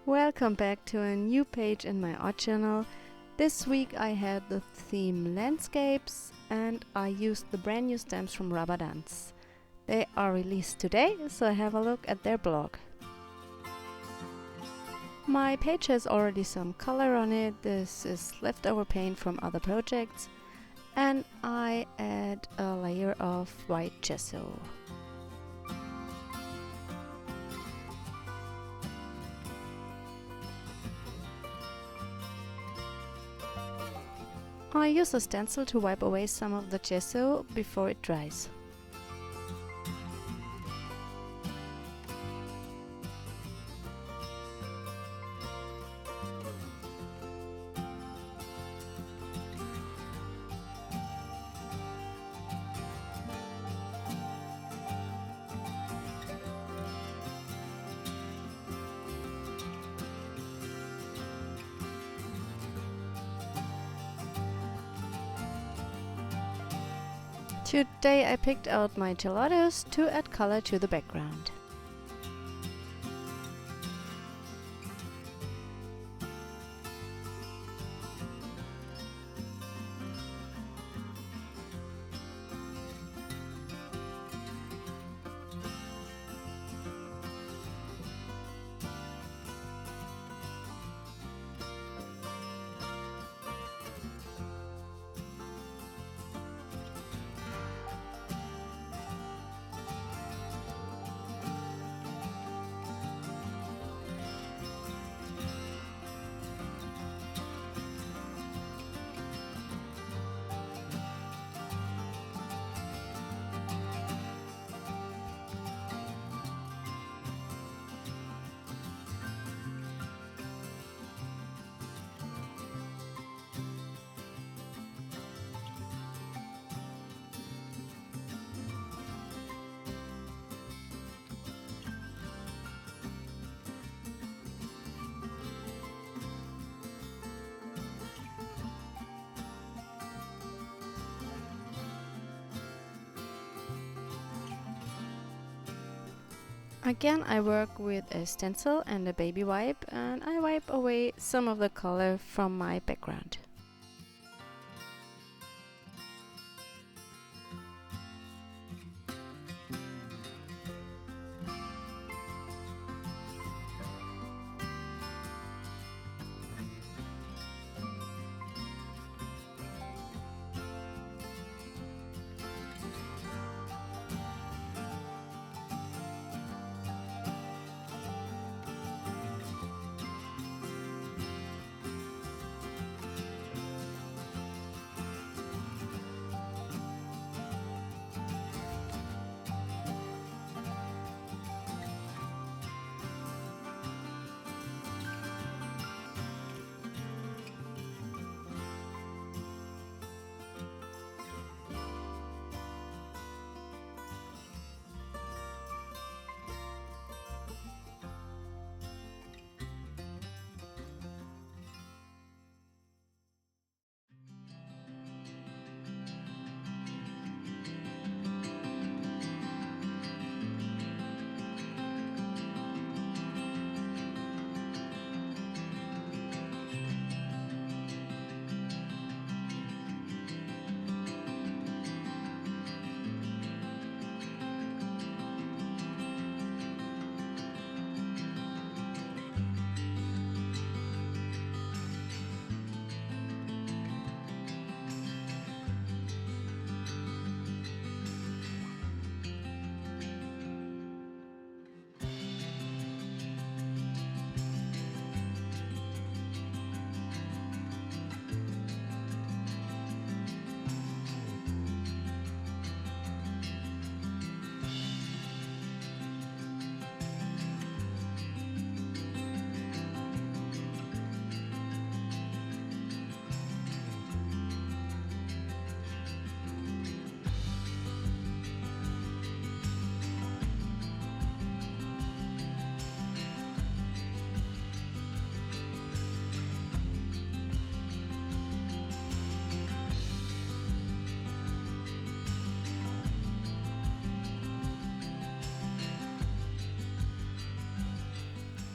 Welcome back to a new page in my art channel. This week I had the theme landscapes and I used the brand new stamps from Rubber Dance. They are released today, so have a look at their blog. My page has already some color on it. This is leftover paint from other projects, and I add a layer of white gesso. I use a stencil to wipe away some of the gesso before it dries. Today I picked out my gelatos to add color to the background. Again, I work with a stencil and a baby wipe, and I wipe away some of the color from my background.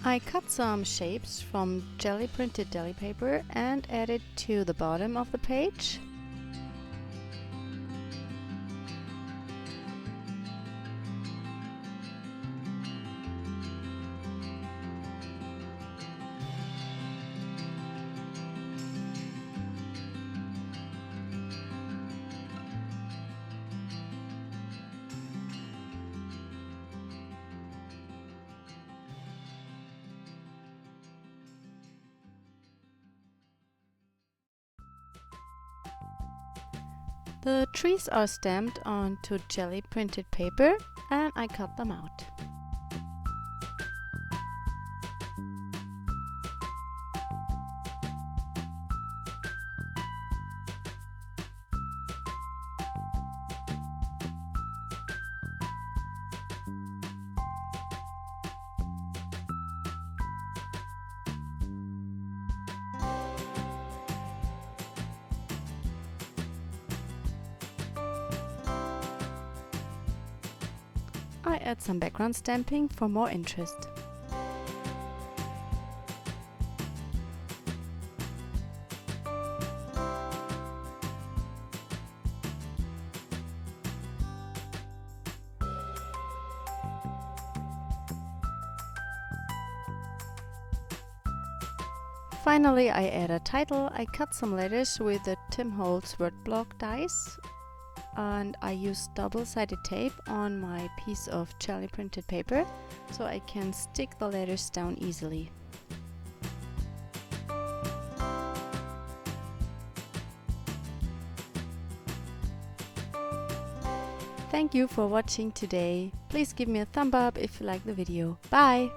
I cut some shapes from jelly printed deli paper and added to the bottom of the page. The trees are stamped onto jelly printed paper and I cut them out. I add some background stamping for more interest. Finally, I add a title. I cut some letters with the Tim Holtz word block dies. And I use double-sided tape on my piece of jelly printed paper so I can stick the letters down easily. Thank you for watching today. Please give me a thumb up if you like the video. Bye!